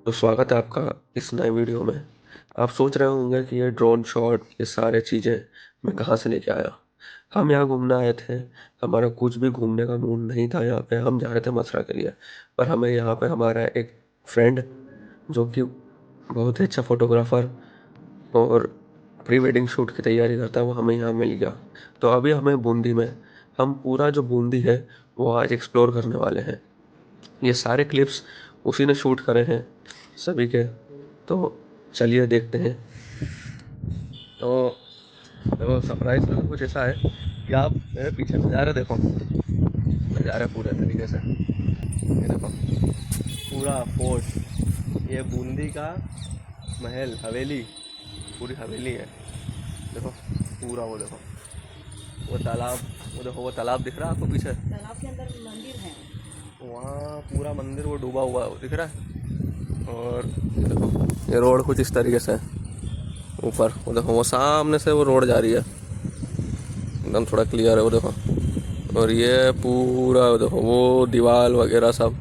तो स्वागत है आपका इस नए वीडियो में। आप सोच रहे होंगे कि ये ड्रोन शॉट ये सारे चीज़ें मैं कहाँ से लेके आया। हम यहाँ घूमने आए थे। हमारा कुछ भी घूमने का मूड नहीं था यहाँ पे। हम जा रहे थे मथुरा के लिए। पर हमें यहाँ पे हमारा एक फ्रेंड जो कि बहुत ही अच्छा फोटोग्राफर और प्री वेडिंग शूट की तैयारी करता है वो हमें यहाँ मिल गया। तो अभी हमें बूंदी में हम पूरा जो बूंदी है वो आज एक्सप्लोर करने वाले हैं। ये सारे क्लिप्स उसी ने शूट करे हैं सभी के। तो चलिए देखते हैं। तो देखो सरप्राइज में कुछ ऐसा है कि आप मेरे पीछे नज़ारा देखो। नज़ारा पूरे तरीके से ये देखो। पूरा फोर्ट, ये बूंदी का महल हवेली, पूरी हवेली है। देखो पूरा वो देखो, वो तालाब, वो देखो वो तालाब दिख रहा है आपको पीछे। तालाब के अंदर मंदिर है, वहाँ पूरा मंदिर वो डूबा हुआ है दिख रहा है। और ये देखो ये रोड कुछ इस तरीके से है। ऊपर वो देखो वो सामने से वो रोड जा रही है, एकदम थोड़ा क्लियर है वो देखो। और ये पूरा वो देखो वो दीवार वगैरह सब।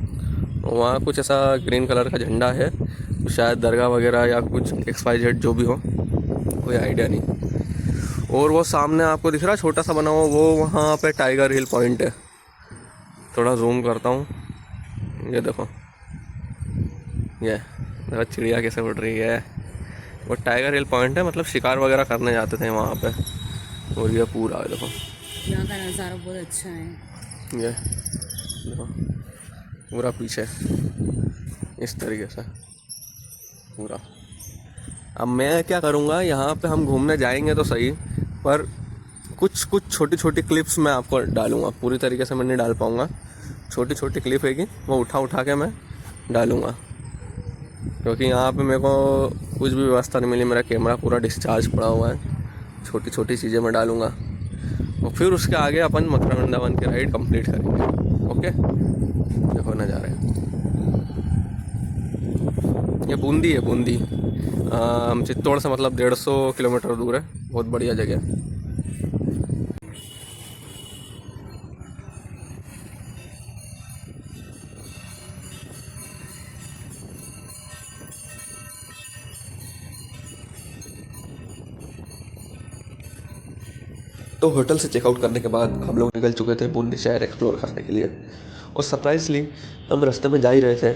वहाँ कुछ ऐसा ग्रीन कलर का झंडा है, शायद दरगाह वगैरह या कुछ XYZ जो भी हो, कोई आइडिया नहीं। और वो सामने आपको दिख रहा है छोटा सा बना हुआ, वो वहाँ पे टाइगर हिल पॉइंट है। थोड़ा जूम करता हूँ, ये देखो ये देखो चिड़िया कैसे उड़ रही है। वो टाइगर हिल पॉइंट है, मतलब शिकार वगैरह करने जाते थे वहाँ पे। और ये पूरा देखो, यहाँ का नज़ारा बहुत अच्छा है। ये देखो पूरा पीछे इस तरीके से पूरा। अब मैं क्या करूँगा, यहाँ पे हम घूमने जाएंगे तो सही, पर कुछ कुछ छोटी छोटी क्लिप्स मैं आपको डालूँगा। पूरी तरीके से मैं नहीं डाल पाऊँगा, छोटी छोटी क्लिप है कि वो उठा उठा के मैं डालूँगा। क्योंकि यहाँ पे मेरे को कुछ भी व्यवस्था नहीं मिली, मेरा कैमरा पूरा डिस्चार्ज पड़ा हुआ है। छोटी छोटी चीज़ें मैं डालूँगा और फिर उसके आगे अपन मथुरा वृंदावन की राइड कंप्लीट करेंगे। ओके देखो नज़ारे, ये बूंदी है बूंदी। चित्तौड़ से मतलब 150 किलोमीटर दूर है, बहुत बढ़िया जगह है। तो होटल से चेकआउट करने के बाद हम लोग निकल चुके थे बूंदी शहर एक्सप्लोर करने के लिए। और सरप्राइजली हम रास्ते में जा ही रहे थे।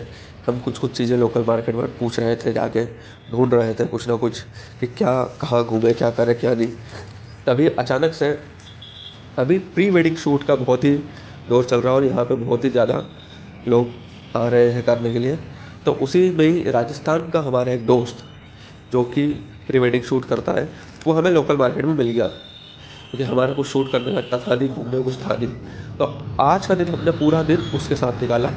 हम कुछ कुछ चीज़ें लोकल मार्केट में पूछ रहे थे, जाके ढूंढ रहे थे कुछ ना कुछ कि क्या कहाँ घूमे क्या करें क्या नहीं। तभी अचानक से अभी प्री वेडिंग शूट का बहुत ही दौर चल रहा है और यहाँ पे बहुत ही ज़्यादा लोग आ रहे हैं करने के लिए। तो उसी में ही राजस्थान का हमारा एक दोस्त जो कि प्री वेडिंग शूट करता है वो हमें लोकल मार्केट में मिल गया, क्योंकि हमारा कुछ शूट करने का इतना था नहीं, घूमने कुछ था नहीं। तो आज का दिन हमने पूरा दिन उसके साथ निकाला।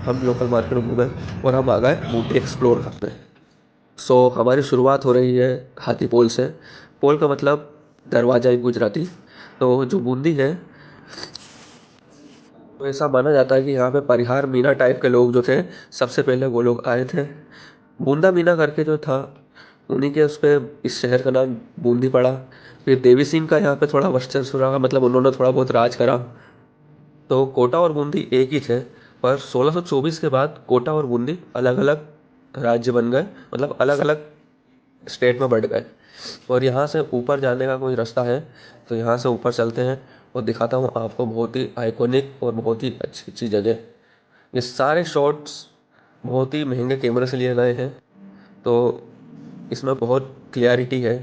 हम लोकल मार्केट में घूमे और हम आ गए बूंदी एक्सप्लोर करने। सो हमारी शुरुआत हो रही है हाथी पोल से। पोल का मतलब दरवाज़ा इन गुजराती। तो जो बूंदी है, तो ऐसा माना जाता है कि यहाँ पे परिहार मीना टाइप के लोग जो थे, सबसे पहले वो लोग आए थे। बूंदा मीना करके जो था, उन्हीं के उस पर इस शहर का नाम बूंदी पड़ा। फिर देवी सिंह का यहाँ पे थोड़ा वर्चस्व रहा, मतलब उन्होंने थोड़ा बहुत राज करा। तो कोटा और बूंदी एक ही थे। पर 1624 के बाद कोटा और बूंदी अलग अलग राज्य बन गए, मतलब अलग अलग स्टेट में बढ़ गए। और यहाँ से ऊपर जाने का कोई रास्ता है, तो यहाँ से ऊपर चलते हैं और दिखाता हूँ आपको बहुत ही आइकॉनिक और बहुत ही अच्छी अच्छी जगह। ये सारे शॉट्स बहुत ही महंगे कैमरे से लिए गए हैं, तो इसमें बहुत क्लियरिटी है।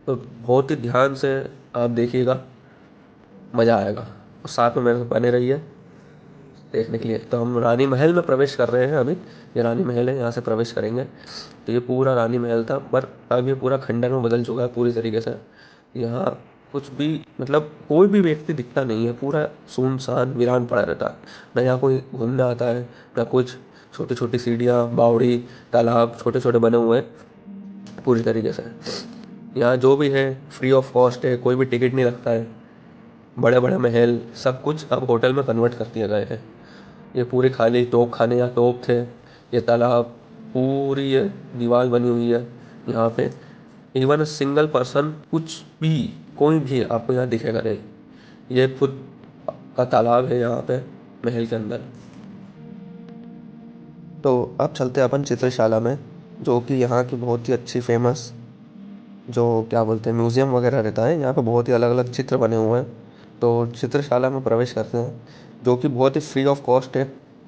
तो बहुत ही ध्यान से आप देखिएगा, मज़ा आएगा। और साथ में मेरे बने रहिए देखने के लिए। तो हम रानी महल में प्रवेश कर रहे हैं अभी। ये रानी महल है, यहाँ से प्रवेश करेंगे। तो ये पूरा रानी महल था, पर अब ये पूरा खंडर में बदल चुका है पूरी तरीके से। यहाँ कुछ भी मतलब कोई भी व्यक्ति दिखता नहीं है, पूरा सुनसान वीरान पड़ा रहता है। ना यहाँ कोई घूमने आता है ना कुछ। छोटी छोटी सीढ़ियाँ, बावड़ी, तालाब छोटे छोटे बने हुए हैं पूरी तरीके से। यहाँ जो भी है फ्री ऑफ कॉस्ट है, कोई भी टिकट नहीं लगता है। बड़े बड़े महल सब कुछ अब होटल में कन्वर्ट कर दिए गए हैं। ये पूरे खाली तोप खाने या तोप थे। ये तालाब, पूरी ये दीवार बनी हुई है यहाँ पे। इवन सिंगल पर्सन कुछ भी कोई भी आपको यहाँ दिखेगा नहीं। ये खुद का तालाब है यहाँ पे महल के अंदर। तो अब चलते हैं अपन चित्रशाला में, जो कि यहाँ की बहुत ही अच्छी फेमस जो क्या बोलते हैं म्यूज़ियम वगैरह रहता है। यहाँ पे बहुत ही अलग अलग चित्र बने हुए हैं। तो चित्रशाला में प्रवेश करते हैं, जो कि बहुत ही फ्री ऑफ कॉस्ट है।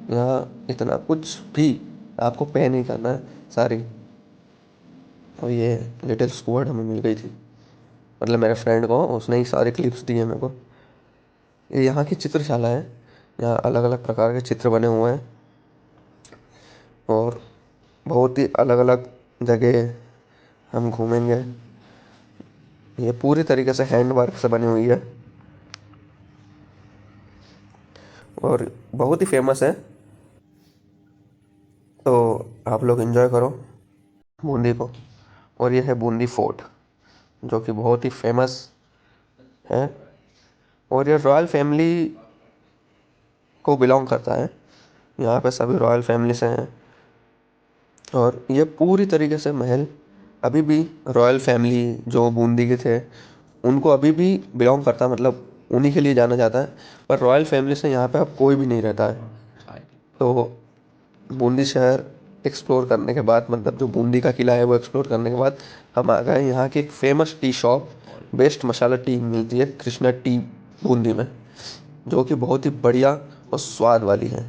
यहाँ इतना कुछ भी आपको पे नहीं करना है सारी। और ये लिटिल स्क्वाड हमें मिल गई थी, मतलब मेरे फ्रेंड को, उसने ही सारे क्लिप्स दिए मेरे को। ये यहाँ की चित्रशाला है, यहाँ अलग अलग प्रकार के चित्र बने हुए हैं और बहुत ही अलग अलग जगह हम घूमेंगे। ये पूरी तरीके से हैंड वर्क से बनी हुई है और बहुत ही फेमस है। तो आप लोग एंजॉय करो बूंदी को। और ये है बूंदी फोर्ट, जो कि बहुत ही फेमस है और ये रॉयल फैमिली को बिलोंग करता है। यहाँ पे सभी रॉयल फैमिली से हैं और ये पूरी तरीके से महल अभी भी रॉयल फैमिली जो बूंदी के थे उनको अभी भी बिलोंग करता है, मतलब उन्हीं के लिए जाना जाता है। पर रॉयल फैमिली से यहाँ पे अब कोई भी नहीं रहता है। तो बूंदी शहर एक्सप्लोर करने के बाद, मतलब जो बूंदी का किला है वो एक्सप्लोर करने के बाद, हम आ गए यहाँ की एक फेमस टी शॉप। बेस्ट मसाला टी मिलती है कृष्णा टी बूंदी में, जो कि बहुत ही बढ़िया और स्वाद वाली है।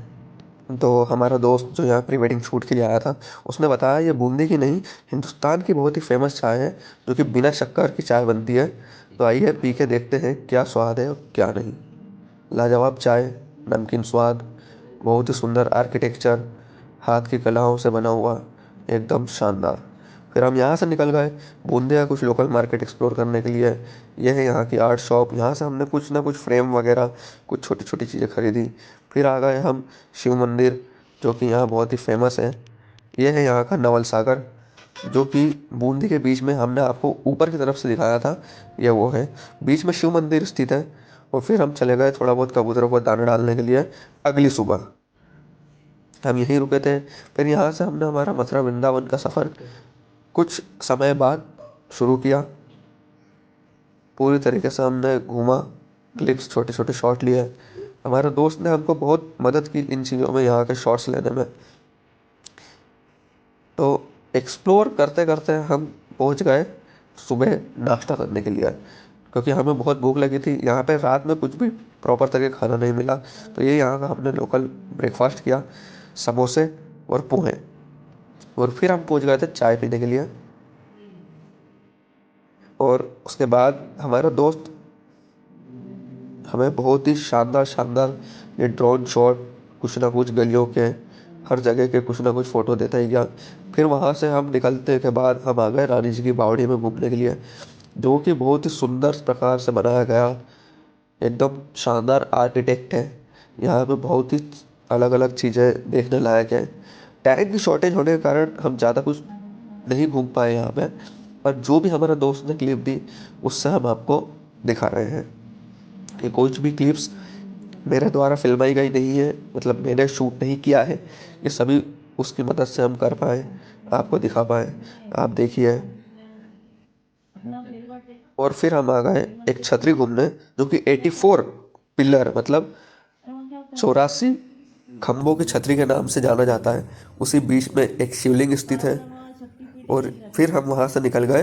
तो हमारा दोस्त जो यहाँ प्री वेडिंग शूट के लिए आया था, उसने बताया ये बूंदी की नहीं, हिंदुस्तान की बहुत ही फेमस चाय है, जो कि बिना शक्कर की चाय बनती है। तो आइए पी के देखते हैं क्या स्वाद है और क्या नहीं। लाजवाब चाय, नमकीन स्वाद, बहुत ही सुंदर आर्किटेक्चर, हाथ की कलाओं से बना हुआ, एकदम शानदार। फिर हम यहाँ से निकल गए बूंदी का कुछ लोकल मार्केट एक्सप्लोर करने के लिए। यह है यहाँ की आर्ट शॉप, यहाँ से हमने कुछ ना कुछ फ्रेम वगैरह कुछ छोटी छोटी चीज़ें खरीदी। फिर आ गए हम शिव मंदिर, जो कि यहाँ बहुत ही फेमस है। यह है यहाँ का नवल सागर, जो कि बूंदी के बीच में हमने आपको ऊपर की तरफ से दिखाया था, ये वो है। बीच में शिव मंदिर स्थित है। और फिर हम चले गए थोड़ा बहुत कबूतरों को दाना डालने के लिए। अगली सुबह हम यहीं रुके थे। फिर यहाँ से हमने हमारा मथुरा वृंदावन का सफ़र कुछ समय बाद शुरू किया। पूरी तरीके से हमने घूमा, क्लिप्स छोटे छोटे शॉट लिए। हमारे दोस्त ने हमको बहुत मदद की इन चीज़ों में, यहाँ के शॉट्स लेने में। तो एक्सप्लोर करते करते हम पहुँच गए सुबह नाश्ता करने के लिए, क्योंकि हमें बहुत भूख लगी थी। यहाँ पे रात में कुछ भी प्रॉपर तरीके का खाना नहीं मिला, तो ये यहाँ का हमने लोकल ब्रेकफास्ट किया, समोसे और पोहे। और फिर हम पहुँच गए थे चाय पीने के लिए। और उसके बाद हमारा दोस्त हमें बहुत ही शानदार शानदार ये ड्रोन शॉट, कुछ ना कुछ गलियों के हर जगह के कुछ ना कुछ फ़ोटो देता ही गया। फिर वहाँ से हम निकलने के बाद हम आ गए रानी जी की बावड़ी में घूमने के लिए, जो कि बहुत ही सुंदर प्रकार से बनाया गया, एकदम शानदार आर्किटेक्ट है। यहाँ पे बहुत ही अलग अलग चीज़ें देखने लायक है। टाइम की शॉर्टेज होने के कारण हम ज़्यादा कुछ नहीं घूम पाए यहाँ पे, पर जो भी हमारा दोस्त ने क्लिप दी उससे हम आपको दिखा रहे हैं। ये कुछ भी क्लिप्स मेरे द्वारा फिल्माई गई नहीं है, मतलब मैंने शूट नहीं किया है। ये सभी उसकी मदद से हम कर पाए, आपको दिखा पाए। आप देखिए। और फिर हम आ गए एक छतरी घूमने, जो कि 84 पिलर, मतलब 84 खम्भों की छतरी के नाम से जाना जाता है। उसी बीच में एक शिवलिंग स्थित है। और फिर हम वहाँ से निकल गए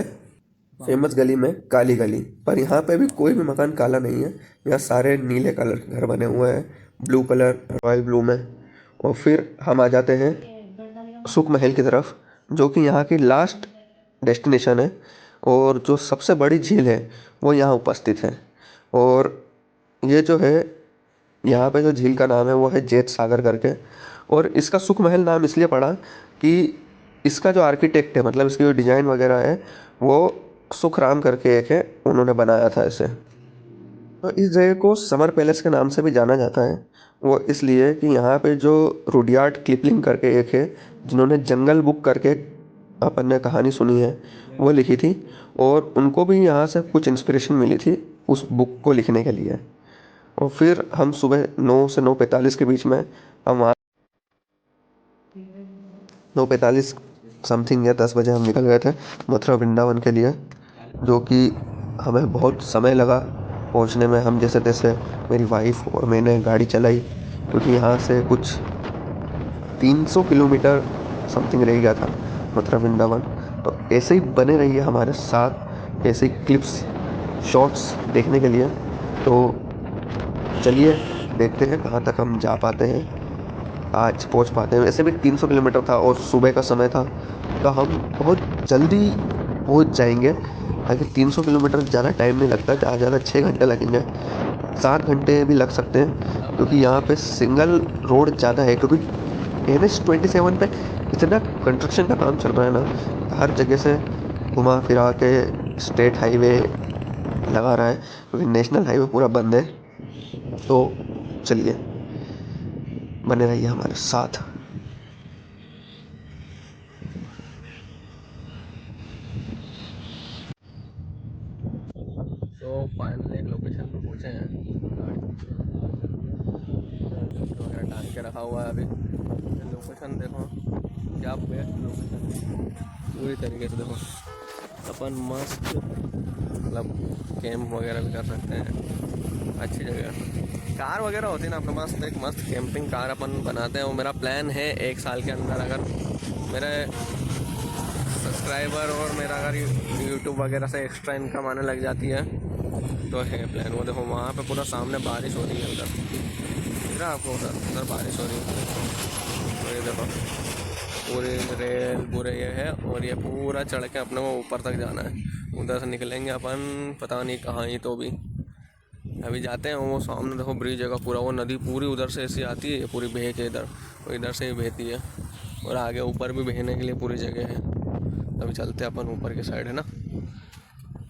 फेमस गली में, काली गली। पर यहाँ पे भी कोई भी मकान काला नहीं है, यहाँ सारे नीले कलर के घर बने हुए हैं, ब्लू कलर, रॉयल ब्लू में। और फिर हम आ जाते हैं सुख महल की तरफ, जो कि यहाँ की लास्ट डेस्टिनेशन है। और जो सबसे बड़ी झील है वो यहाँ उपस्थित है। और ये जो है यहाँ पे जो झील का नाम है वो है जेठ सागर करके। और इसका सुख महल नाम इसलिए पड़ा कि इसका जो आर्किटेक्ट है, मतलब इसकी जो डिज़ाइन वगैरह है, वो सुख राम करके एक है, उन्होंने बनाया था इसे। तो इस जगह को समर पैलेस के नाम से भी जाना जाता है। वो इसलिए कि यहाँ पे जो रुडयार्ड किपलिंग करके एक है, जिन्होंने जंगल बुक करके अपन ने कहानी सुनी है, वो लिखी थी। और उनको भी यहाँ से कुछ इंस्पिरेशन मिली थी उस बुक को लिखने के लिए। और फिर हम सुबह 9 से 9:45 के बीच में हम वहाँ 9:45 समथिंग या 10 बजे हम निकल गए थे मथुरा वृंदावन के लिए, जो कि हमें बहुत समय लगा पहुंचने में। हम जैसे तैसे, मेरी वाइफ और मैंने गाड़ी चलाई, क्योंकि यहाँ से कुछ 300 किलोमीटर समथिंग रह गया था मथुरा वृंदावन। तो ऐसे ही बने रहिए हमारे साथ, ऐसे ही क्लिप्स शॉर्ट्स देखने के लिए। तो चलिए देखते हैं कहाँ तक हम जा पाते हैं, आज पहुँच पाते हैं। वैसे भी 300 किलोमीटर था और सुबह का समय था, तो हम बहुत जल्दी पहुँच जाएंगे। हालांकि 300 किलोमीटर ज़्यादा टाइम नहीं लगता, ज़्यादा ज़्यादा 6 घंटे लगेंगे, 7 घंटे भी लग सकते हैं, क्योंकि यहाँ पे सिंगल रोड ज़्यादा है। क्योंकि NH-27 पे इतना कंस्ट्रक्शन का काम चल रहा है ना, हर जगह से घुमा फिरा के स्टेट हाईवे लगा रहा है, क्योंकि नेशनल हाईवे पूरा बंद है। तो चलिए बने रहिए हमारे साथ। तो फाइनली एक लोकेशन पे पहुँचे हैं, वगैरह डाल के रखा हुआ है। अभी लोकेशन देखो क्या बेस्ट लोकेशन है, पूरी तरीके से देखो। अपन मस्त मतलब कैंप वगैरह भी कर सकते हैं, अच्छी जगह। कार वगैरह होती है ना अपने पास, तो एक मस्त कैंपिंग कार अपन बनाते हैं। वो मेरा प्लान है 1 साल के अंदर, अगर मेरे सब्सक्राइबर और मेरा अगर यूट्यूब वगैरह से एक्स्ट्रा इनकम आने लग जाती है तो है प्लान। वो देखो वहाँ पे पूरा सामने बारिश हो रही है, उधर दिख रहा है आपको, उधर बारिश हो रही है। तो ये देखो पूरे रेल पूरे ये है, और ये पूरा चढ़ के अपने को ऊपर तक जाना है। उधर से निकलेंगे अपन पता नहीं कहाँ ही, तो भी अभी जाते हैं। वो सामने देखो ब्रिज है पूरा, वो नदी पूरी उधर से ऐसी आती है, पूरी बह के इधर, वो इधर से ही बहती है, और आगे ऊपर भी बहने के लिए पूरी जगह है। अभी चलते हैं अपन ऊपर की साइड, है ना।